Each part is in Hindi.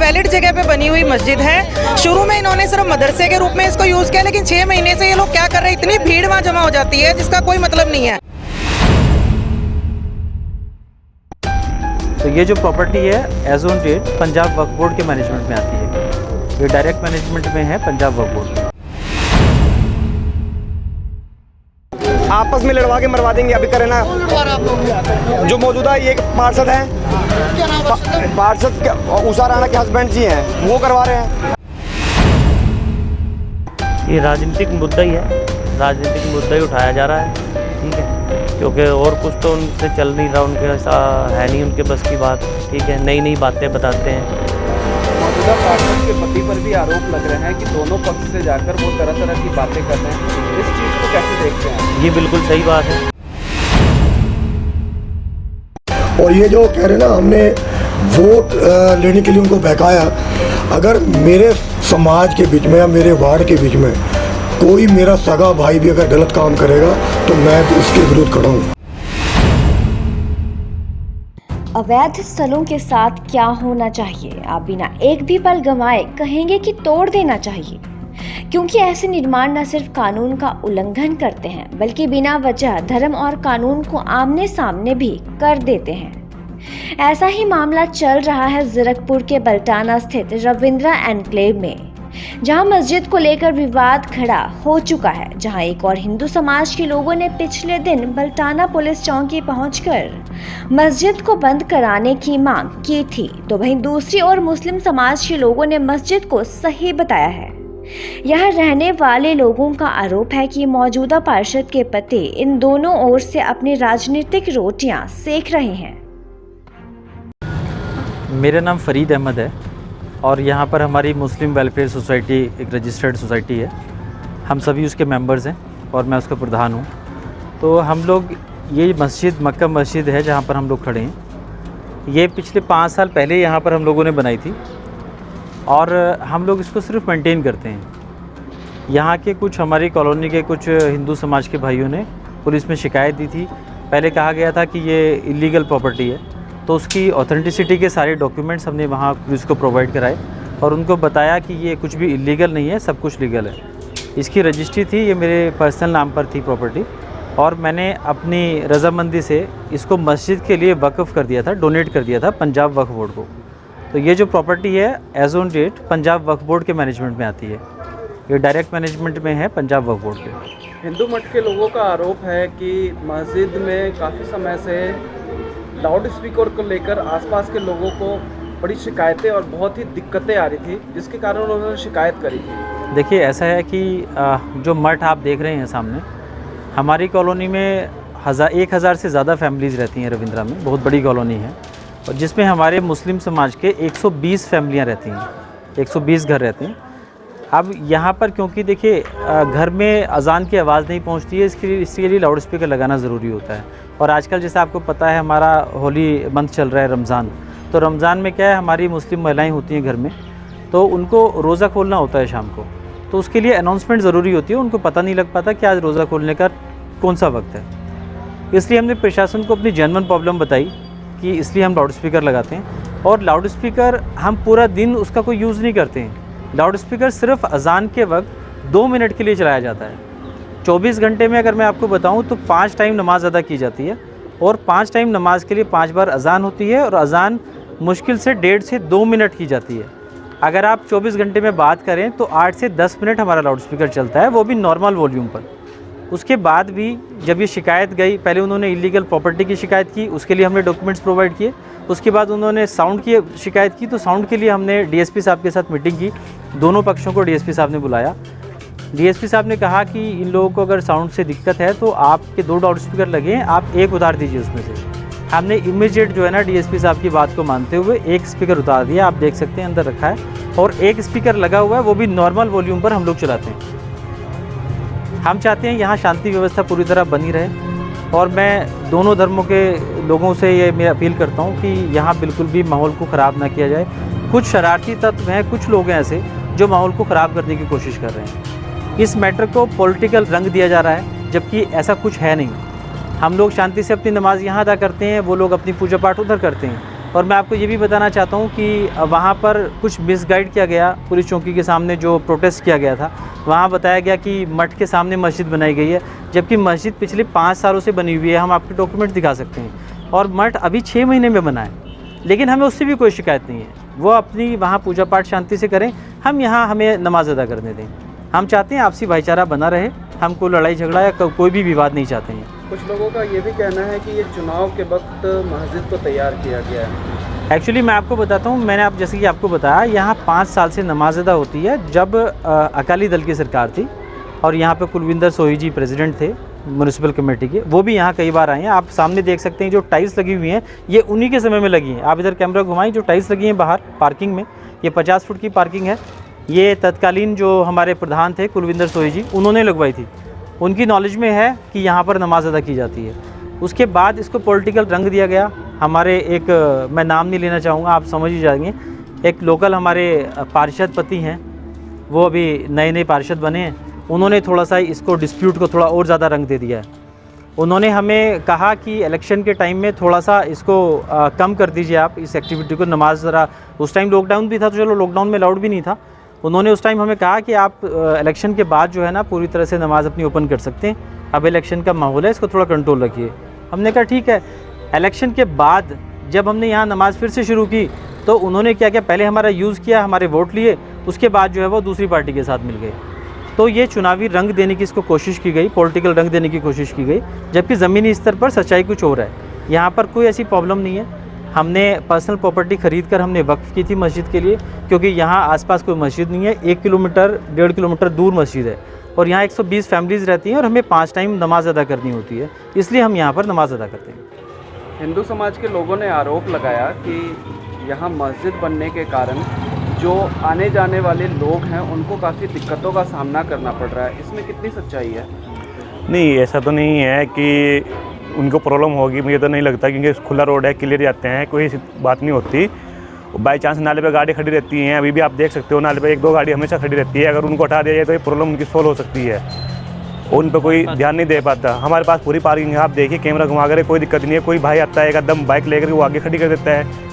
वैलिड जगह पे बनी हुई मस्जिद है। शुरू में इन्होंने सिर्फ मदरसे के रूप में इसको यूज़ किया, लेकिन 6 महीने से ये लोग क्या कर रहे हैं, इतनी भीड़ वहाँ जमा हो जाती है जिसका कोई मतलब नहीं है। तो ये जो प्रॉपर्टी है as on date Punjab Waqf board के मैनेजमेंट में आती है। ये डायरेक्ट मैनेजमेंट में है पंजाब वक्फ बोर्ड। आपस में लड़वा के मरवा देंगे अभी, करें ना। जो मौजूदा ये पार्षद हैं, पार्षद उषा राणा के हस्बैंड जी हैं, वो करवा रहे हैं। ये राजनीतिक मुद्दा ही है, राजनीतिक मुद्दा ही उठाया जा रहा है, ठीक है, क्योंकि और कुछ तो उनसे चल नहीं रहा, उनके ऐसा है नहीं उनके बस की बात, ठीक है, नई नई बातें बताते हैं। मौजूदा पार्षद के पति पर भी आरोप लग रहे हैं कि दोनों पक्ष से जाकर वो तरह तरह की बातें कर रहे हैं, इस चीज़ को कैसे देखते हैं? ये बिल्कुल सही बात है। और ये जो कह रहे ना हमने वोट लेने के लिए उनको बहकाया, अगर मेरे समाज के बीच में या मेरे वार्ड के बीच में कोई मेरा सगा भाई भी अगर गलत काम करेगा तो मैं उसके विरुद्ध खड़ा हूँ। अवैध स्थलों के साथ क्या होना चाहिए, आप बिना एक भी पल गंवाए कहेंगे कि तोड़ देना चाहिए, क्योंकि ऐसे निर्माण न सिर्फ कानून का उल्लंघन करते हैं बल्कि बिना वजह धर्म और कानून को आमने सामने भी कर देते हैं। ऐसा ही मामला चल रहा है जीरकपुर के बल्टाना स्थित रविंद्रा एनक्लेव में, जहां मस्जिद को लेकर विवाद खड़ा हो चुका है। जहां एक और हिंदू समाज के लोगों ने पिछले दिन बल्टाना पुलिस चौकी पहुंचकर मस्जिद को बंद कराने की मांग की थी, तो वहीं दूसरी ओर मुस्लिम समाज के लोगों ने मस्जिद को सही बताया है। यहाँ रहने वाले लोगों का आरोप है कि मौजूदा पार्षद के पति इन दोनों ओर से अपनी राजनीतिक रोटियां सेक रहे हैं। मेरा नाम फरीद अहमद है और यहाँ पर हमारी मुस्लिम वेलफेयर सोसाइटी एक रजिस्टर्ड सोसाइटी है। हम सभी उसके मेंबर्स हैं और मैं उसका प्रधान हूँ। तो हम लोग ये मस्जिद मक्का मस्जिद है जहाँ पर हम लोग खड़े हैं, ये पिछले 5 साल पहले यहाँ पर हम लोगों ने बनाई थी और हम लोग इसको सिर्फ मेंटेन करते हैं। यहाँ के कुछ हमारी कॉलोनी के कुछ हिंदू समाज के भाइयों ने पुलिस में शिकायत दी थी। पहले कहा गया था कि ये इलीगल प्रॉपर्टी है, तो उसकी ऑथेंटिसिटी के सारे डॉक्यूमेंट्स हमने वहाँ पुलिस को प्रोवाइड कराए और उनको बताया कि ये कुछ भी इलीगल नहीं है, सब कुछ लीगल है। इसकी रजिस्ट्री थी, ये मेरे पर्सनल नाम पर थी प्रॉपर्टी और मैंने अपनी रजामंदी से इसको मस्जिद के लिए वक्फ़ कर दिया था, डोनेट कर दिया था पंजाब वक्फ बोर्ड को। तो ये जो प्रॉपर्टी है as on date Punjab Waqf board के मैनेजमेंट में आती है। ये डायरेक्ट मैनेजमेंट में है पंजाब वक्फ बोर्ड के। हिंदू मठ के लोगों का आरोप है कि मस्जिद में काफ़ी समय से लाउड स्पीकर को लेकर आसपास के लोगों को बड़ी शिकायतें और बहुत ही दिक्कतें आ रही थी, जिसके कारण उन्होंने शिकायत करी थी। देखिए ऐसा है कि जो मठ आप देख रहे हैं सामने, हमारी कॉलोनी में 1000 से ज़्यादा फैमिलीज़ रहती हैं। रविंद्रा में बहुत बड़ी कॉलोनी है और जिसमें हमारे मुस्लिम समाज के 120 फैमिलियाँ रहती हैं, 120 घर रहते हैं। अब यहाँ पर क्योंकि देखिए घर में अजान की आवाज़ नहीं पहुँचती है, इसके लिए लाउड स्पीकर लगाना ज़रूरी होता है। और आजकल जैसे आपको पता है हमारा होली मंथ चल रहा है, रमज़ान, तो रमज़ान में क्या है, हमारी मुस्लिम महिलाएं होती हैं घर में, तो उनको रोज़ा खोलना होता है शाम को, तो उसके लिए अनाउंसमेंट ज़रूरी होती है। उनको पता नहीं लग पाता कि आज रोज़ा खोलने का कौन सा वक्त है, इसलिए हमने प्रशासन को अपनी जेन्युइन प्रॉब्लम बताई कि इसलिए हम लाउड स्पीकर लगाते हैं। और लाउड स्पीकर हम पूरा दिन उसका कोई यूज़ नहीं करते हैं। लाउड स्पीकर सिर्फ अजान के वक्त 2 मिनट के लिए चलाया जाता है। 24 घंटे में अगर मैं आपको बताऊं तो 5 टाइम नमाज अदा की जाती है और 5 टाइम नमाज के लिए 5 बार अजान होती है और अजान मुश्किल से 1.5 से 2 मिनट की जाती है। अगर आप 24 घंटे में बात करें तो 8 से 10 मिनट हमारा लाउड स्पीकर चलता है, वो भी नॉर्मल वॉल्यूम पर। उसके बाद भी जब ये शिकायत गई, पहले उन्होंने इलीगल प्रॉपर्टी की शिकायत की, उसके लिए हमने डॉक्यूमेंट्स प्रोवाइड किए। उसके बाद उन्होंने साउंड की शिकायत की, तो साउंड के लिए हमने डीएसपी साहब के साथ मीटिंग की। दोनों पक्षों को डीएसपी साहब ने बुलाया। डीएसपी साहब ने कहा कि इन लोगों को अगर साउंड से दिक्कत है तो आपके 2 लाउड स्पीकर लगे हैं, आप एक उतार दीजिए उसमें से। हमने इमीडिएट जो है ना डीएसपी साहब की बात को मानते हुए एक स्पीकर उतार दिया, आप देख सकते हैं अंदर रखा है, और एक स्पीकर लगा हुआ है, वो भी नॉर्मल वॉल्यूम पर हम लोग चलाते हैं। हम चाहते हैं यहाँ शांति व्यवस्था पूरी तरह बनी रहे और मैं दोनों धर्मों के लोगों से ये मैं अपील करता हूँ कि यहाँ बिल्कुल भी माहौल को ख़राब ना किया जाए। कुछ शरारती तत्व हैं, कुछ लोग हैं ऐसे जो माहौल को ख़राब करने की कोशिश कर रहे हैं। इस मैटर को पॉलिटिकल रंग दिया जा रहा है, जबकि ऐसा कुछ है नहीं। हम लोग शांति से अपनी नमाज़ यहाँ अदा करते हैं, वो लोग अपनी पूजा पाठ उधर करते हैं और मैं आपको ये भी बताना चाहता हूँ कि वहाँ पर कुछ मिसगाइड किया गया। पुलिस चौकी के सामने जो प्रोटेस्ट किया गया था, वहाँ बताया गया कि मठ के सामने मस्जिद बनाई गई है, जबकि मस्जिद पिछले 5 सालों से बनी हुई है। हम आपके डॉक्यूमेंट दिखा सकते हैं। और मठ अभी 6 महीने में बना है, लेकिन हमें उससे भी कोई शिकायत नहीं है। वो अपनी वहाँ पूजा पाठ शांति से करें, हम यहाँ हमें नमाज अदा करने दें। हम चाहते हैं आपसी भाईचारा बना रहे, हम कोई लड़ाई झगड़ा या कोई भी विवाद नहीं चाहते हैं। कुछ लोगों का ये भी कहना है कि ये चुनाव के वक्त मस्जिद को तैयार किया गया है। एक्चुअली मैं आपको बताता हूँ, मैंने जैसे कि आपको बताया, यहाँ 5 साल से नमाज अदा होती है। जब अकाली दल की सरकार थी और यहाँ पे कुलविंदर सोही जी प्रेसिडेंट थे म्यूनिसिपल कमेटी के, वो भी यहाँ कई बार आए हैं। आप सामने देख सकते हैं जो टाइल्स लगी हुई हैं, ये उन्हीं के समय में लगी हैं। आप इधर कैमरा घुमाएं, जो टाइल्स लगी हैं बाहर पार्किंग में, ये 50 फुट की पार्किंग है। ये तत्कालीन जो हमारे प्रधान थे कुलविंदर सोही जी, उन्होंने लगवाई थी। उनकी नॉलेज में है कि यहाँ पर नमाज अदा की जाती है। उसके बाद इसको पॉलिटिकल रंग दिया गया। हमारे एक, मैं नाम नहीं लेना चाहूँगा, आप समझ ही जाएंगे, एक लोकल हमारे पार्षद पति हैं, वो अभी नए पार्षद बने हैं। उन्होंने थोड़ा सा इसको डिस्प्यूट को थोड़ा और ज़्यादा रंग दे दिया है। उन्होंने हमें कहा कि इलेक्शन के टाइम में थोड़ा सा इसको कम कर दीजिए आप, इस एक्टिविटी को। नमाज ज़रा, उस टाइम लॉकडाउन भी था, तो चलो लॉकडाउन में अलाउड भी नहीं था। उन्होंने उस टाइम हमें कहा कि आप इलेक्शन के बाद जो है ना पूरी तरह से नमाज़ अपनी ओपन कर सकते हैं, अब इलेक्शन का माहौल है, इसको थोड़ा कंट्रोल रखिए। हमने कहा ठीक है। इलेक्शन के बाद जब हमने यहाँ नमाज़ फिर से शुरू की, तो उन्होंने क्या किया, पहले हमारा यूज़ किया, हमारे वोट लिए, उसके बाद जो है वो दूसरी पार्टी के साथ मिल गए। तो ये चुनावी रंग देने की इसको कोशिश की गई, पॉलिटिकल रंग देने की कोशिश की गई, जबकि ज़मीनी स्तर पर सच्चाई कुछ और है। यहाँ पर कोई ऐसी प्रॉब्लम नहीं है। हमने पर्सनल प्रॉपर्टी ख़रीद कर हमने वक्फ की थी मस्जिद के लिए, क्योंकि यहाँ आसपास कोई मस्जिद नहीं है। 1 किलोमीटर 1.5 किलोमीटर दूर मस्जिद है और यहाँ 120 फैमिलीज़ रहती हैं और हमें 5 टाइम नमाज़ अदा करनी होती है, इसलिए हम यहाँ पर नमाज़ अदा करते हैं। हिंदू समाज के लोगों ने आरोप लगाया कि यहाँ मस्जिद बनने के कारण जो आने जाने वाले लोग हैं उनको काफ़ी दिक्कतों का सामना करना पड़ रहा है। इसमें कितनी सच्चाई है? नहीं, ऐसा तो नहीं है कि उनको प्रॉब्लम होगी, मुझे तो नहीं लगता, क्योंकि खुला रोड है, क्लियर जाते हैं, कोई ऐसी बात नहीं होती। बाई चांस नाले पे गाड़ी खड़ी रहती हैं, अभी भी आप देख सकते हो नाले पे 1-2 गाड़ी हमेशा खड़ी रहती है। अगर उनको हटा दिया जाए तो ये प्रॉब्लम उनकी सोल्व हो सकती है। उन पर कोई ध्यान नहीं दे पाता। हमारे पास पूरी पार्किंग है, आप देखिए कैमरा घुमा कर, कोई दिक्कत नहीं है। कोई भाई आता है एकदम बाइक लेकर वो आगे खड़ी कर देता है।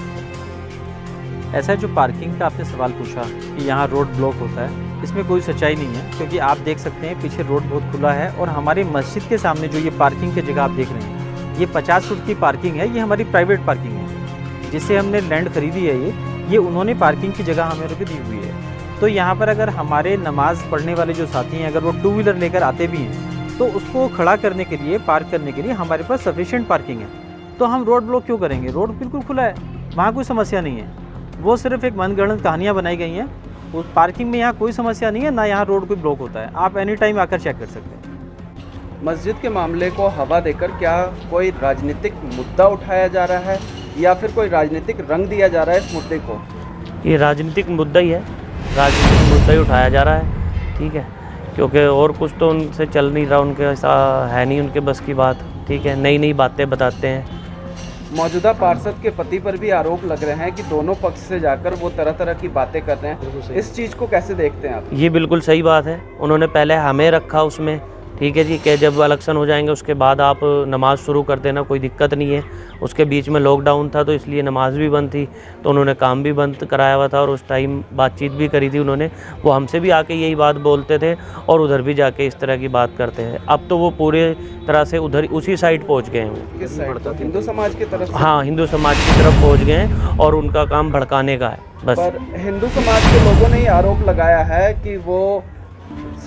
ऐसा जो पार्किंग का आपने सवाल पूछा कि यहाँ रोड ब्लॉक होता है, इसमें कोई सच्चाई नहीं है, क्योंकि आप देख सकते हैं पीछे रोड बहुत खुला है और हमारे मस्जिद के सामने जो ये पार्किंग की जगह आप देख रहे हैं, ये 50 फुट की पार्किंग है। ये हमारी प्राइवेट पार्किंग है, जिससे हमने लैंड खरीदी है। ये उन्होंने पार्किंग की जगह हमें रुपये दी हुई है। तो यहाँ पर अगर हमारे नमाज़ पढ़ने वाले जो साथी हैं, अगर वो 2 व्हीलर लेकर आते भी हैं, तो उसको खड़ा करने के लिए, पार्क करने के लिए हमारे पास सफिशिएंट पार्किंग है। तो हम रोड ब्लॉक क्यों करेंगे? रोड बिल्कुल खुला है, वहाँ कोई समस्या नहीं है। वो सिर्फ एक मनगढ़ंत कहानियाँ बनाई गई हैं। उस पार्किंग में यहाँ कोई समस्या नहीं है, ना यहाँ रोड कोई ब्लॉक होता है। आप एनी टाइम आकर चेक कर सकते हैं। मस्जिद के मामले को हवा देकर क्या कोई राजनीतिक मुद्दा उठाया जा रहा है या फिर कोई राजनीतिक रंग दिया जा रहा है इस मुद्दे को? ये राजनीतिक मुद्दा ही है, राजनीतिक मुद्दा ही उठाया जा रहा है, ठीक है, क्योंकि और कुछ तो उनसे चल नहीं रहा, उनके ऐसा है नहीं उनके बस की बात, ठीक है। नई नई बातें बताते हैं। मौजूदा पार्षद के पति पर भी आरोप लग रहे हैं कि दोनों पक्ष से जाकर वो तरह तरह की बातें कर रहे हैं। इस चीज़ को कैसे देखते हैं आप? ये बिल्कुल सही बात है। उन्होंने पहले हमें रखा उसमें, ठीक है जी, कि जब इलेक्शन हो जाएंगे उसके बाद आप नमाज़ शुरू कर देना, कोई दिक्कत नहीं है। उसके बीच में लॉकडाउन था तो इसलिए नमाज़ भी बंद थी, तो उन्होंने काम भी बंद कराया हुआ था और उस टाइम बातचीत भी करी थी उन्होंने। वो हमसे भी आके यही बात बोलते थे और उधर भी जाके इस तरह की बात करते हैं। अब तो वो पूरे तरह से उधर उसी साइड पहुँच गए हैं। किस साइड? हिंदू समाज की तरफ? हाँ, हिंदू समाज की तरफ पहुँच गए हैं और उनका काम भड़काने का है बस। पर हिंदू समाज के लोगों ने ये आरोप लगाया है कि वो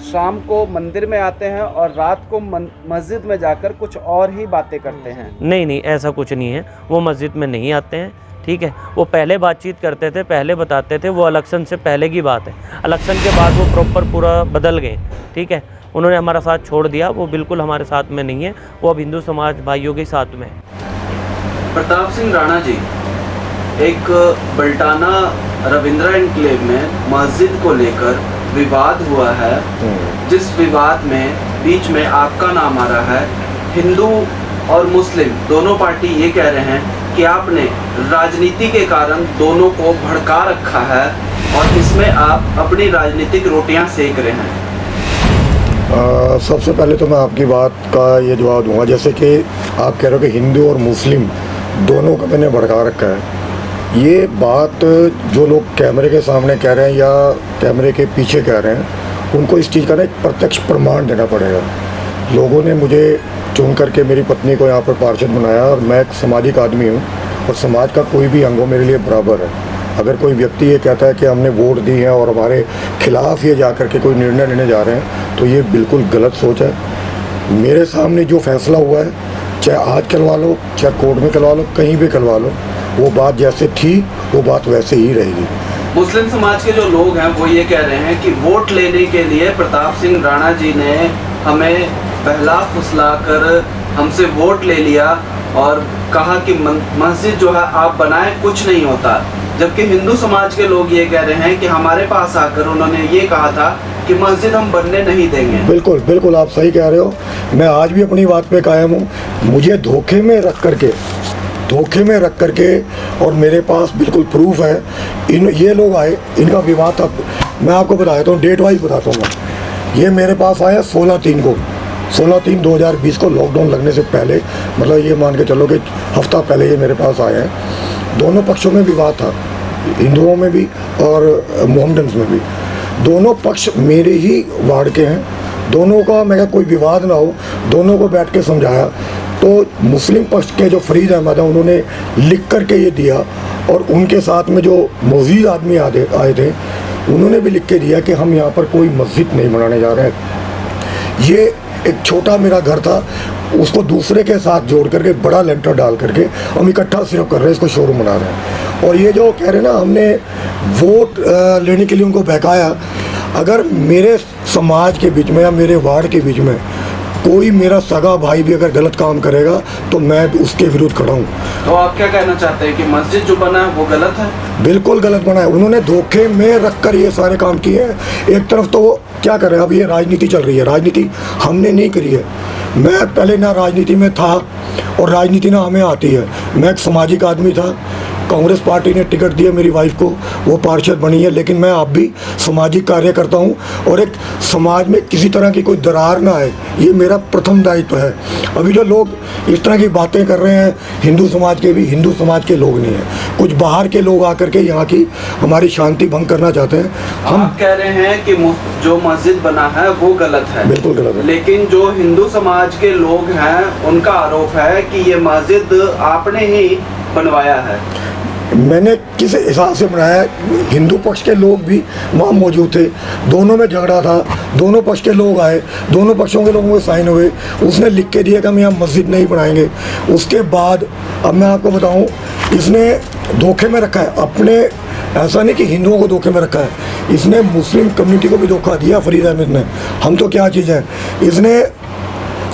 शाम को मंदिर में आते हैं और रात को मस्जिद में जाकर कुछ और ही बातें करते हैं। नहीं नहीं, ऐसा कुछ नहीं है। वो मस्जिद में नहीं आते हैं, ठीक है। वो पहले बातचीत करते थे, पहले बताते थे, वो इलेक्शन से पहले की बात है। इलेक्शन के बाद वो प्रॉपर पूरा बदल गए, ठीक है। उन्होंने हमारा साथ छोड़ दिया, वो बिल्कुल हमारे साथ में नहीं है। वो अब हिंदू समाज भाइयों के साथ में है। प्रताप सिंह राणा जी, एक बल्टाना रविंद्रा एनक्लेव में मस्जिद को लेकर विवाद हुआ है, जिस विवाद में बीच में आपका नाम आ रहा है। हिंदू और मुस्लिम दोनों पार्टी ये कह रहे हैं कि आपने राजनीति के कारण दोनों को भड़का रखा है और इसमें आप अपनी राजनीतिक रोटियां सेक रहे हैं। सबसे पहले तो मैं आपकी बात का ये जवाब दूंगा, जैसे कि आप कह रहे हो कि हिंदू और मुस्लिम दोनों को मैंने भड़का रखा है। ये बात जो लोग कैमरे के सामने कह रहे हैं या कैमरे के पीछे कह रहे हैं, उनको इस चीज़ का ना एक प्रत्यक्ष प्रमाण देना पड़ेगा। लोगों ने मुझे चुन करके मेरी पत्नी को यहाँ पर पार्षद बनाया और मैं एक सामाजिक आदमी हूँ और समाज का कोई भी अंग मेरे लिए बराबर है। अगर कोई व्यक्ति ये कहता है कि हमने वोट दी है और हमारे खिलाफ ये जा कर के कोई निर्णय लेने जा रहे हैं, तो ये बिल्कुल गलत सोच है। मेरे सामने जो फैसला हुआ है, चाहे आज करवा लो, चाहे कोर्ट में करवा लो, कहीं भी करवा लो, वो बात जैसे थी वो बात वैसे ही रहेगी। मुस्लिम समाज के जो लोग हैं वो ये कह रहे हैं कि वोट लेने के लिए प्रताप सिंह राणा जी ने हमें बहला फुसला कर हमसे वोट ले लिया और कहा कि मस्जिद जो है आप बनाएं, कुछ नहीं होता। जबकि हिंदू समाज के लोग ये कह रहे हैं कि हमारे पास आकर उन्होंने ये कहा था कि मस्जिद हम बनने नहीं देंगे। बिल्कुल बिल्कुल आप सही कह रहे हो। मैं आज भी अपनी बात पे कायम हूँ। मुझे धोखे में रख करके और मेरे पास बिल्कुल प्रूफ है। ये लोग आए, इनका विवाद था। मैं आपको बताता हूँ, डेट वाइज बताता हूँ मैं। ये मेरे पास आया 16/3/2020 को, लॉकडाउन लगने से पहले, मतलब ये मान के चलो कि हफ्ता पहले ये मेरे पास आए हैं। दोनों पक्षों में विवाद था, हिंदुओं में भी और मोहम्मडन्स में भी। दोनों पक्ष मेरे ही वार्ड के हैं। दोनों का मैं कोई विवाद ना हो, दोनों को बैठ के समझाया। तो मुस्लिम पक्ष के जो फरीद अहमद हैं उन्होंने लिख करके ये दिया और उनके साथ में जो मज़ीद आदमी आए थे उन्होंने भी लिख के दिया कि हम यहाँ पर कोई मस्जिद नहीं बनाने जा रहे हैं। ये एक छोटा मेरा घर था, उसको दूसरे के साथ जोड़ करके बड़ा लेंटर डाल करके हम इकट्ठा सिर्फ कर रहे हैं, इसको शोरूम बना रहे हैं। और ये जो कह रहे हैं ना हमने वोट लेने के लिए उनको बहकाया, अगर मेरे समाज के बीच में या मेरे वार्ड के बीच में कोई मेरा सगा भाई भी अगर गलत काम करेगा तो मैं उसके विरुद्ध खड़ा हूँ। तो आप क्या कहना चाहते हैं कि मस्जिद जो बना है वो गलत है? बिल्कुल गलत बना है। उन्होंने धोखे में रखकर ये सारे काम किए हैं। एक तरफ तो क्या कर रहे हैं, अब ये राजनीति चल रही है। राजनीति हमने नहीं करी है। मैं पहले ना राजनीति में था और राजनीति ना हमें आती है। मैं एक सामाजिक आदमी था। कांग्रेस पार्टी ने टिकट दिया मेरी वाइफ को, वो पार्षद बनी है। लेकिन मैं अब भी सामाजिक कार्य करता हूँ और एक समाज में किसी तरह की कोई दरार ना आए, ये मेरा प्रथम दायित्व है। अभी जो लोग इस तरह की बातें कर रहे हैं, हिंदू समाज के भी हिंदू समाज के लोग नहीं हैं, कुछ बाहर के लोग आकर के यहाँ की हमारी शांति भंग करना चाहते हैं। हम कह रहे हैं कि जो मस्जिद बना है वो गलत है। बिल्कुल गलत है। लेकिन जो हिंदू समाज के लोग हैं उनका आरोप है कि ये मस्जिद आपने ही बनवाया है। मैंने किस हिसाब से बनाया? हिंदू पक्ष के लोग भी वहाँ मौजूद थे, दोनों में झगड़ा था, दोनों पक्ष के लोग आए, दोनों पक्षों के लोगों के साइन हुए, उसने लिख के दिया कि हम यहाँ मस्जिद नहीं बनाएंगे। उसके बाद अब मैं आपको बताऊँ, इसने धोखे में रखा है अपने, ऐसा नहीं कि हिंदुओं को धोखे में रखा है, इसने मुस्लिम कम्युनिटी को भी धोखा दिया फरीद अहमद ने। हम तो क्या चीज़ हैं, इसने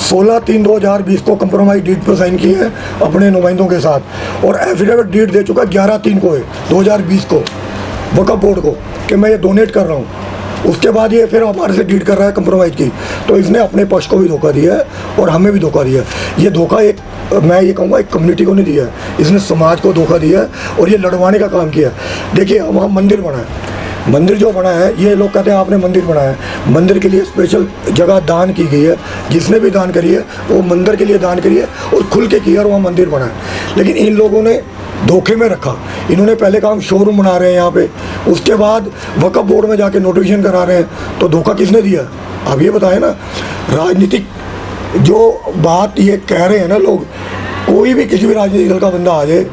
16/3/2020 को कंप्रोमाइज डीड पर साइन किए हैं अपने नुमाइंदों के साथ और एफिडेविट डीड दे चुका 11/3 को 2020 को वक्फ बोर्ड को कि मैं ये डोनेट कर रहा हूँ। उसके बाद ये फिर हमारे से डीड कर रहा है कंप्रोमाइज़ की। तो इसने अपने पक्ष को भी धोखा दिया है और हमें भी धोखा दिया है। ये धोखा एक, मैं ये कहूँगा, एक कम्युनिटी को नहीं दिया है, इसने समाज को धोखा दिया है और ये लड़वाने का काम किया है। देखिए वहाँ मंदिर बना है, मंदिर जो बना है, ये लोग कहते हैं आपने मंदिर बनाया है। मंदिर के लिए स्पेशल जगह दान की गई है, जिसने भी दान करी है वो मंदिर के लिए दान करी है और खुल के किया और वहाँ मंदिर बना है। लेकिन इन लोगों ने धोखे में रखा। इन्होंने पहले काम शोरूम बना रहे हैं यहाँ पे, उसके बाद वक्फ बोर्ड में जाके नोटिफिकेशन करा रहे हैं। तो धोखा किसने दिया? अब ये बताएं ना। राजनीतिक जो बात ये कह रहे हैं ना लोग, कोई भी किसी भी राजनीतिक दल का बंदा आ जाए,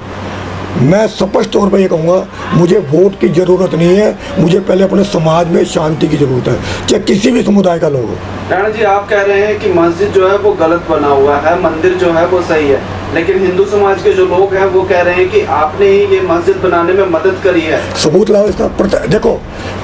मैं स्पष्ट तौर पर ये कहूँगा, मुझे वोट की ज़रूरत नहीं है, मुझे पहले अपने समाज में शांति की ज़रूरत है, चाहे किसी भी समुदाय का लोग हो। राणा जी, आप कह रहे हैं कि मस्जिद जो है वो गलत बना हुआ है, मंदिर जो है वो सही है, लेकिन हिंदू समाज के जो लोग हैं वो कह रहे हैं कि आपने ही ये मस्जिद बनाने में मदद करी है। सबूत लाओ इसका। देखो,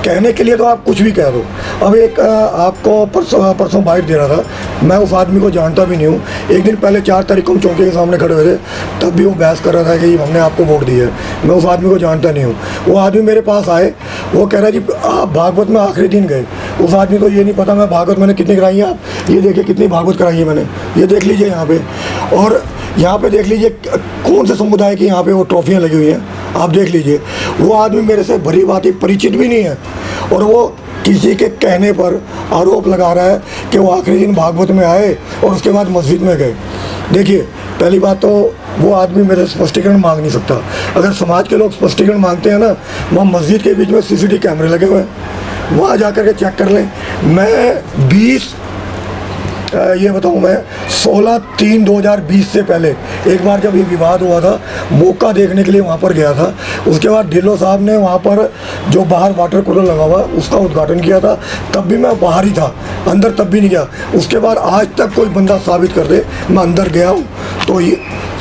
कहने के लिए तो आप कुछ भी कह दो। अब एक आपको परसों बाइट दे रहा था, मैं उस आदमी को जानता भी नहीं हूँ। एक दिन पहले 4 तारीख को हम चौकी के सामने खड़े हुए थे, तब भी वो बहस कर रहा था कि हमने आपको वोट दी है। मैं उस आदमी को जानता नहीं हूँ। वो आदमी मेरे पास आए, वो कह रहा है जी आप भागवत में आखिरी दिन गए। उस आदमी को ये नहीं पता मैं भागवत मैंने कितनी कराई है। आप ये देखिए कितनी भागवत कराई है मैंने, ये देख लीजिए यहाँ पे। और यहाँ पे देख लीजिए कौन से समुदाय की यहाँ पे वो ट्रॉफियाँ लगी हुई हैं, आप देख लीजिए। वो आदमी मेरे से भली भांति परिचित भी नहीं है और वो किसी के कहने पर आरोप लगा रहा है कि वो आखिरी दिन भागवत में आए और उसके बाद मस्जिद में गए। देखिए, पहली बात तो वो आदमी मेरे स्पष्टीकरण मांग नहीं सकता। अगर समाज के लोग स्पष्टीकरण मांगते हैं ना, वहाँ मस्जिद के बीच में CCTV कैमरे लगे हुए हैं, वहाँ जा कर के चेक कर लें। मैं 16/3/2020 से पहले एक बार जब ये विवाद हुआ था, मौका देखने के लिए वहाँ पर गया था। उसके बाद ढिल्लो साहब ने वहाँ पर जो बाहर वाटर कूलर लगा हुआ उसका उद्घाटन किया था, तब भी मैं बाहर ही था, अंदर तब भी नहीं गया। उसके बाद आज तक कोई बंदा साबित कर दे मैं अंदर गया हूँ तो ये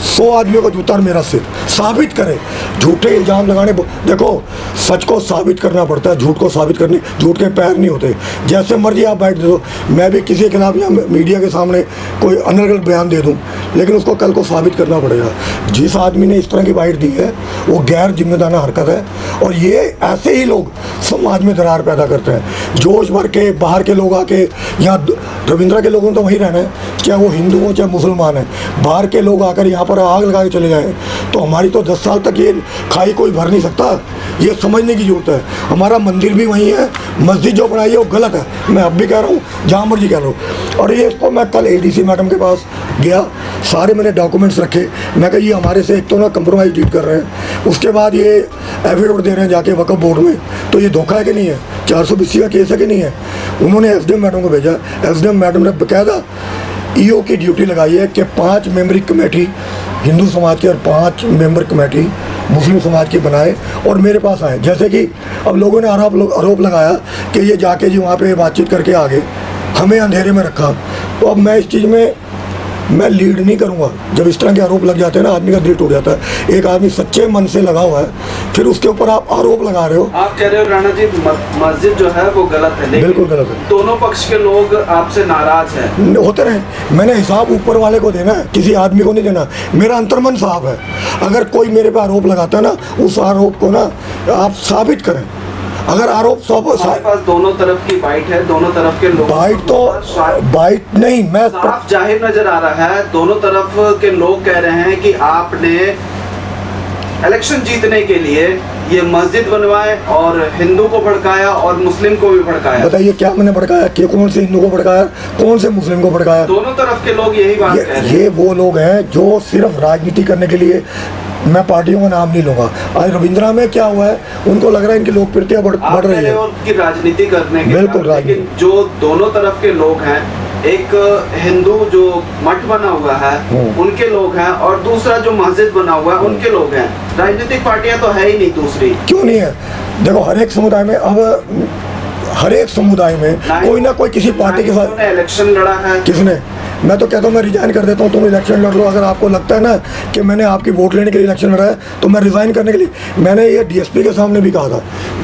100 आदमियों का जूता मेरा सिर साबित करे। झूठे इल्ज़ाम लगाने, देखो सच को साबित करना पड़ता है, झूठ को साबित करने, झूठ के पैर नहीं होते। जैसे मर्जी आप बैठ दो, मैं भी किसी के खिलाफ या मीडिया के सामने कोई अनर्गल बयान दे दूं, लेकिन उसको कल को साबित करना पड़ेगा। जिस आदमी ने इस तरह की बाइट दी है वो गैर जिम्मेदाराना हरकत है, और ये ऐसे ही लोग समाज में दरार पैदा करते हैं। जोश भर के बाहर के लोग आके, यहाँ रविंद्रा के लोगों ने तो वहीं रहना है, चाहे वो हिंदू हो चाहे मुसलमान है, बाहर के लोग आकर यहाँ पर आग लगा के चले जाएँ तो हमारी तो 10 साल तक ये खाई कोई भर नहीं सकता। ये समझने की जरूरत है। हमारा मंदिर भी वहीं है, मस्जिद जो बनाई है वो गलत है, मैं अब भी कह रहा हूँ, जहाँ मर्जी कह रहा हूँ। और ये इसको मैं कल ADC मैडम के पास गया, सारे मैंने डॉक्यूमेंट्स रखे, मैं कहा ये हमारे से एक तो ना कंप्रोमाइज़ डील कर रहे हैं, उसके बाद ये एफिडेविट दे रहे हैं जाके वक्फ बोर्ड में, तो ये धोखा है कि नहीं है, 420 का केस है कि नहीं है। उन्होंने SDM मैडम को भेजा, SDM मैडम ने बाकायदा EO की ड्यूटी लगाई है कि 5 मेंबरी कमेटी हिंदू समाज की और 5 मेंबर कमेटी मुस्लिम समाज की बनाए और मेरे पास आए। जैसे कि अब लोगों ने आरोप लगाया कि ये जाके जी वहाँ पे बातचीत करके आ गए, हमें अंधेरे में रखा। तो अब मैं इस चीज़ में मैं लीड नहीं करूँगा। जब इस तरह के आरोप लग जाते हैं ना, आदमी का दिल टूट जाता है। एक आदमी सच्चे मन से लगा हुआ है, फिर उसके ऊपर आप आरोप लगा रहे हो। आप कह रहे हो राणा जी मस्जिद जो है वो गलत है, लेकिन बिल्कुल गलत है। दोनों पक्ष के लोग आपसे नाराज हैं। होते रहे, मैंने हिसाब ऊपर वाले को देना है, किसी आदमी को नहीं देना। मेरा अंतर्मन साफ है। अगर कोई मेरे पे आरोप लगाता है ना, उस आरोप को ना आप साबित करें। अगर आरोप हमारे पास दोनों तरफ की बाइट है, दोनों तरफ के लोग, बाइट तो बाइट नहीं, मैं साफ जाहिर नजर आ रहा है। दोनों तरफ के लोग कह रहे हैं कि आपने इलेक्शन जीतने के लिए ये मस्जिद बनवाए और हिंदू को भड़काया और मुस्लिम को भी भड़काया। बताइए क्या मैंने भड़काया? कि कौन से हिंदू को भड़काया, कौन से मुस्लिम को भड़काया? दोनों तरफ के लोग यही बात कह रहे हैं। ये वो लोग हैं जो सिर्फ राजनीति करने के लिए, मैं पार्टियों का नाम नहीं लूंगा। आज रविंद्रा में क्या हुआ है, उनको लग रहा है इनकी लोकप्रियता बढ़ रही है उनकी राजनीति करने के, बिल्कुल। लेकिन जो दोनों तरफ के लोग हैं, एक हिंदू जो मठ बना हुआ है उनके लोग हैं और दूसरा जो मस्जिद बना हुआ है उनके लोग हैं। राजनीतिक पार्टियां तो है ही नहीं दूसरी। क्यों नहीं है? देखो हर एक समुदाय में, अब हर एक समुदाय में कोई ना कोई किसी पार्टी के साथ इलेक्शन लड़ा है। किसने? मैं तो कहता हूँ मैं रिजाइन कर देता हूँ, तुम इलेक्शन लड़ लो। अगर आपको लगता है ना कि मैंने आपकी वोट लेने के लिए इलेक्शन लड़ा है तो मैं रिज़ाइन करने के लिए, मैंने ये DSP के सामने भी कहा था।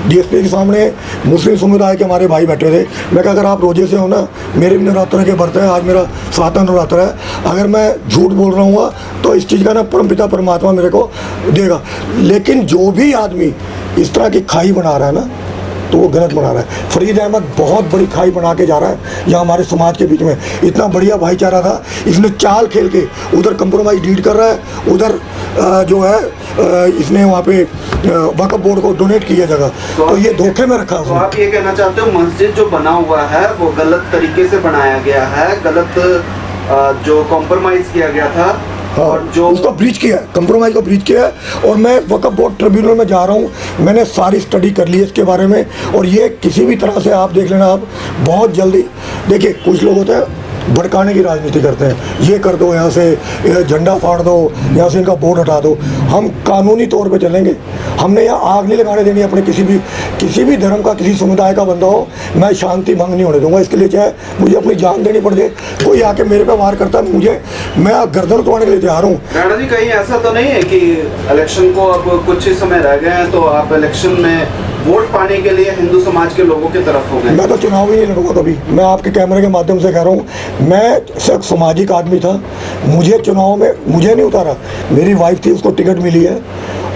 DSP के सामने मुस्लिम समुदाय के हमारे भाई बैठे थे। मैं कहा अगर आप रोजे से हो ना, मेरे भी नवरात्र के व्रत है, आज मेरा 7वां नवरात्र है, अगर मैं झूठ बोल रहा हूँ तो इस चीज़ का ना परमपिता परमात्मा मेरे को देगा। लेकिन जो भी आदमी इस तरह की खाई बना रहा है ना, तो वो गलत बना रहा है। फरीद अहमद बहुत बड़ी खाई बना के जा रहा है यहाँ हमारे समाज के बीच में। इतना बढ़िया भाईचारा था, इसने चाल खेल के उधर कंप्रोमाइज डील कर रहा है, उधर जो है इसने वहाँ पे वक्फ बोर्ड को डोनेट किया जगह, तो ये धोखे में रखा। तो आप ये कहना चाहते हो मस्जिद जो बना हुआ है वो गलत तरीके से बनाया गया है, गलत जो कॉम्प्रोमाइज किया गया था और जो उसको ब्रीच किया है, कंप्रोमाइज को ब्रीच किया है। और मैं वक्फ बोर्ड ट्रिब्यूनल में जा रहा हूँ, मैंने सारी स्टडी कर ली है इसके बारे में। और ये किसी भी तरह से आप देख लेना, आप बहुत जल्दी देखिए, कुछ लोग होते हैं भड़काने की राजनीति करते हैं, ये कर दो, यहाँ से झंडा फाड़ दो, यहाँ से इनका बोर्ड हटा दो। हम कानूनी तौर पे चलेंगे, हमने यहाँ आग नहीं लगाने देनी अपने किसी भी धर्म का, किसी समुदाय का बंदा हो। मैं शांति भंग नहीं होने दूंगा, इसके लिए चाहे मुझे अपनी जान देनी पड़ जाए। कोई आके मेरे पे वार करता है, मैं गर्दन उतरवाने के लिए तैयार हूँ। राणा जी कहीं ऐसा तो नहीं है कि इलेक्शन को अब कुछ ही समय रह गए हैं तो आप इलेक्शन में वोट पाने के लिए हिंदू समाज के लोगों की तरफ हो गए? मैं तो चुनाव ही नहीं लड़ूंगा कभी। मैं आपके कैमरे के माध्यम से कह रहा हूँ, मैं सिर्फ सामाजिक आदमी था, मुझे चुनाव में मुझे नहीं उतारा। मेरी वाइफ थी, उसको टिकट मिली है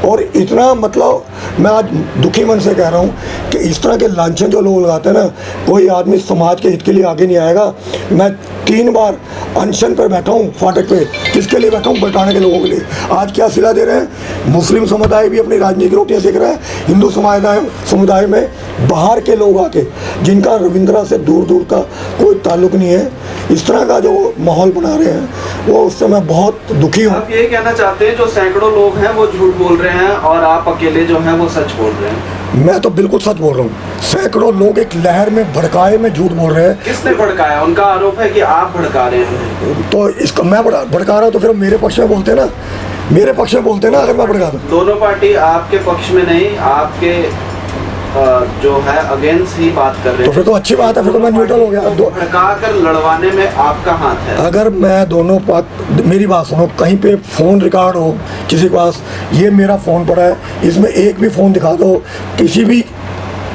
और इतना मतलब मैं आज दुखी मन से कह रहा हूँ कि इस तरह के लांछन जो लोग लगाते हैं ना, कोई आदमी समाज के हित के लिए आगे नहीं आएगा। मैं 3 बार अनशन पर बैठा हूँ फाटक पे, किसके लिए बैठा हूँ? बटाने के लोगों के लिए। आज क्या सिला दे रहे हैं? मुस्लिम समुदाय भी अपनी राजनीतिक रोटियाँ सेक रहा है, हिंदू समुदाय में बाहर के लोग आके, जिनका रविंद्रा से दूर दूर का कोई ताल्लुक नहीं है, इस तरह का जो माहौल बना रहे हैं, वो उससे मैं बहुत दुखी हूँ। आप ये कहना चाहते हैं जो सैकड़ों लोग हैं वो झूठ बोल रहे हैं और आप अकेले जो हैं वो सच बोल रहे हैं? मैं तो बिल्कुल सच बोल रहा हूँ। सैकड़ों लोग एक लहर में भड़काए में झूठ बोल रहे हैं। किसने भड़काया? उनका आरोप है कि आप भड़का रहे हैं। तो इसका मैं भड़का रहा हूँ तो फिर मेरे पक्ष में बोलते ना, मेरे पक्ष में बोलते ना। अगर मैं भड़का दूँ, दोनों पार्टी आपके पक्ष में नहीं, आपके जो है अगेंस्ट ही बात कर रहे हैं। तो फिर तो अच्छी बात है, फिर तो मैं न्यूट्रल हो गया। भड़का कर लड़वाने में आपका हाथ है। अगर मैं दोनों मेरी बात सुनो, कहीं पे फ़ोन रिकॉर्ड हो किसी के पास, ये मेरा फ़ोन पड़ा है, इसमें एक भी फ़ोन दिखा दो, किसी भी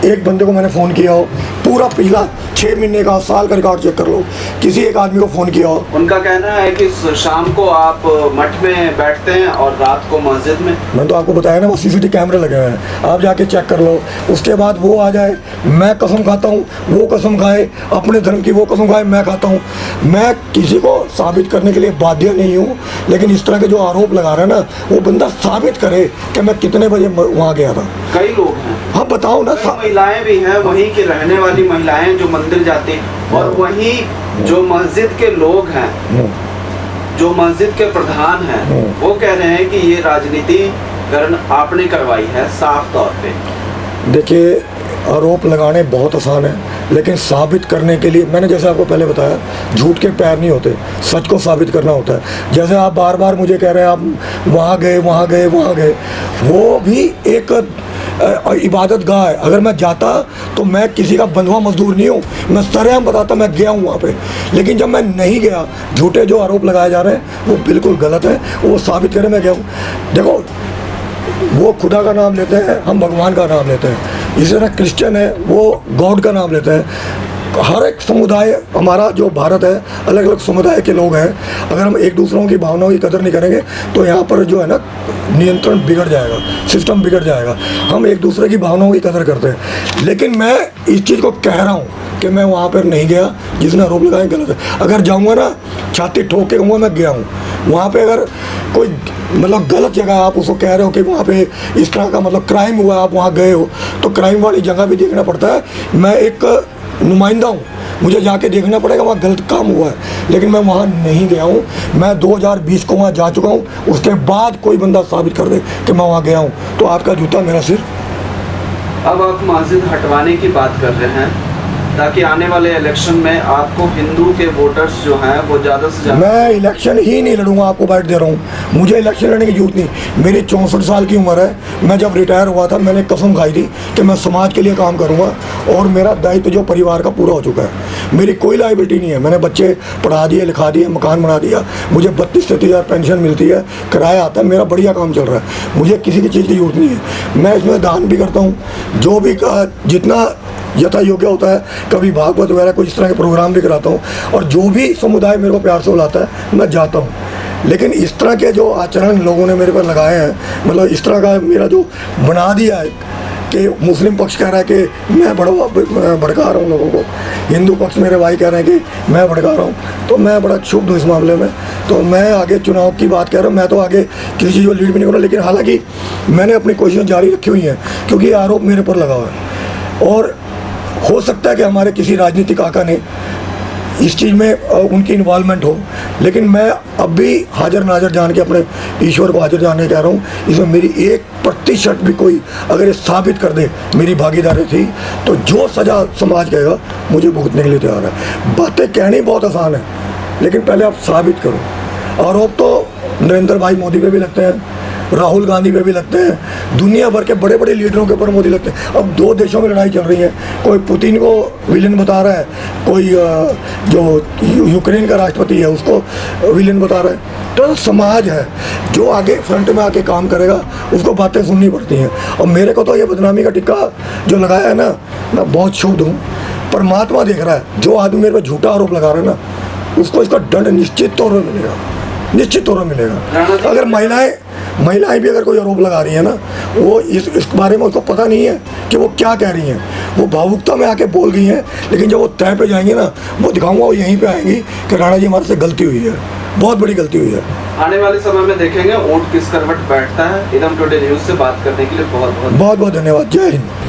एक बंदे को मैंने फ़ोन किया हो, पूरा पिछला 6 महीने का, साल का रिकॉर्ड चेक कर लो, किसी एक आदमी को फ़ोन किया हो। उनका कहना है कि शाम को आप मठ में बैठते हैं और रात को मस्जिद में। मैंने तो आपको बताया ना, वो CCTV कैमरे लगे हुए हैं, आप जाके चेक कर लो। उसके बाद वो आ जाए, मैं कसम खाता हूँ, वो कसम खाए, अपने धर्म की वो कसम खाए, मैं खाता हूँ। मैं किसी को साबित करने के लिए बाध्य नहीं हूँ, लेकिन इस तरह के जो आरोप लगा रहे हैं ना, वो बंदा साबित करे कि मैं कितने बजे वहाँ गया था। कई लोग हैं। हाँ बताओ ना। महिलाएं भी हैं, वहीं की रहने वाली महिलाएं जो मंदिर जाती हैं, और वहीं जो मस्जिद के लोग हैं, जो मस्जिद के प्रधान हैं, वो कह रहे हैं कि ये राजनीतिकरण आपने करवाई है साफ तौर पे। देखिए, आरोप लगाने बहुत आसान है, लेकिन साबित करने के लिए, मैंने जैसे आपको पहले बताया, झूठ के पैर नहीं होते, सच को साबित करना होता है। जैसे आप बार बार मुझे कह रहे हैं आप वहाँ गए, वहाँ गए, वहाँ गए, वो भी एक इबादत गाह है। अगर मैं जाता तो मैं किसी का बंधुआ मजदूर नहीं हूँ, मैं सरेआम बताता मैं गया हूँ वहाँ पे। लेकिन जब मैं नहीं गया, झूठे जो आरोप लगाए जा रहे हैं वो बिल्कुल गलत है, वो साबित करें मैं गया हूँ। देखो, वो खुदा का नाम लेते हैं, हम भगवान का नाम लेते हैं। इसी तरह क्रिश्चियन है, वो गॉड का नाम लेते हैं। हर एक समुदाय, हमारा जो भारत है, अलग अलग समुदाय के लोग हैं। अगर हम एक दूसरों की भावनाओं की कदर नहीं करेंगे तो यहाँ पर जो है ना, नियंत्रण बिगड़ जाएगा, सिस्टम बिगड़ जाएगा। हम एक दूसरे की भावनाओं की कदर करते हैं। लेकिन मैं इस चीज़ को कह रहा हूँ कि मैं वहाँ पर नहीं गया, जिसने आरोप लगाए गलत है। अगर जाऊँगा ना, छाती ठोक के कहूँगा मैं गया हूँ वहाँ पे। अगर कोई मतलब गलत जगह आप उसको कह रहे हो कि वहाँ पे इस तरह का मतलब क्राइम हुआ, आप वहाँ गए हो, तो क्राइम वाली जगह भी देखना पड़ता है। मैं एक नुमाइंदा हूँ, मुझे जाके देखना पड़ेगा वहाँ गलत काम हुआ है। लेकिन मैं वहाँ नहीं गया हूँ। मैं 2020 को वहाँ जा चुका हूँ। उसके बाद कोई बंदा साबित कर दे कि मैं वहाँ गया हूँ, तो आपका जूता मेरा सिर। अब आप मस्जिद हटवाने की बात कर रहे हैं ताकि आने वाले इलेक्शन में आपको हिंदू के वोटर्स जो हैं वो ज़्यादा से ज़्यादा। मैं इलेक्शन ही नहीं लड़ूंगा, आपको बाइट दे रहा हूँ। मुझे इलेक्शन लड़ने की जरूरत नहीं। मेरी 64 साल की उम्र है। मैं जब रिटायर हुआ था, मैंने कसम खाई थी कि मैं समाज के लिए काम करूँगा, और मेरा दायित्व जो परिवार का पूरा हो चुका है। मेरी कोई लाइबिलिटी नहीं है। मैंने बच्चे पढ़ा दिए, लिखा दिए, मकान बना दिया, मुझे 32-33 हज़ार पेंशन मिलती है, किराया आता है, मेरा बढ़िया काम चल रहा है। मुझे किसी की चीज़ की जरूरत नहीं है। मैं इसमें दान भी करता हूँ, जो भी जितना यथा योग्य होता है। कभी भागवत वगैरह कुछ इस तरह के प्रोग्राम भी कराता हूँ, और जो भी समुदाय मेरे को प्यार से बुलाता है मैं जाता हूँ। लेकिन इस तरह के जो आचरण लोगों ने मेरे पर लगाए हैं, मतलब इस तरह का मेरा जो बना दिया है कि मुस्लिम पक्ष कह रहा है कि मैं भड़का रहा हूँ लोगों को, हिंदू पक्ष मेरे भाई कह रहे हैं कि मैं भड़का रहा हूँ, तो मैं बड़ा क्षुब्ध हूँ इस मामले में। तो मैं आगे चुनाव की बात कह रहा हूँ, मैं तो आगे किसी चीज़ को लीड भी नहीं कर रहा। लेकिन हालांकि मैंने अपनी कोशिशें जारी रखी हुई हैं, क्योंकि ये आरोप मेरे पर लगा हुआ है। और हो सकता है कि हमारे किसी राजनीतिक आका ने इस चीज़ में उनकी इन्वॉल्वमेंट हो, लेकिन मैं अब भी हाजिर नाजर जान के अपने ईश्वर को हाजिर जान के कह रहा हूँ, इसमें मेरी 1% भी कोई अगर ये साबित कर दे मेरी भागीदारी थी, तो जो सज़ा समाज कहेगा मुझे भुगतने के लिए तैयार है। बातें कहनी बहुत आसान है, लेकिन पहले आप साबित करो। आरोप तो नरेंद्र भाई मोदी पे भी लगते हैं, राहुल गांधी पे भी लगते हैं, दुनिया भर के बड़े बड़े लीडरों के ऊपर मोदी लगते हैं। अब 2 देशों में लड़ाई चल रही है, कोई पुतिन को विलेन बता रहा है, कोई जो यूक्रेन का राष्ट्रपति है उसको विलेन बता रहा है। तो समाज है जो आगे फ्रंट में आके काम करेगा, उसको बातें सुननी पड़ती हैं। और मेरे को तो ये बदनामी का टिक्का जो लगाया है ना, मैं बहुत क्षुब्ध हूँ। परमात्मा देख रहा है, जो आदमी मेरे पर झूठा आरोप लगा रहा है ना, उसको इसका दंड निश्चित तौर पर मिलेगा, निश्चित तौर पर मिलेगा। अगर महिलाएं भी अगर कोई आरोप लगा रही है ना, वो इस बारे में उसको पता नहीं है कि वो क्या कह रही हैं, वो भावुकता में आके बोल गई हैं, लेकिन जब वो तय पे जाएंगी ना, वो दिखाऊंगा वो यहीं पे आएंगी कि राणा जी हमारे से गलती हुई है, बहुत बड़ी गलती हुई है। आने वाले समय में देखेंगे वोट किस करवट बैठता है। इदम टुडे न्यूज़ से बात करने के लिए बहुत बहुत धन्यवाद। जय हिंद।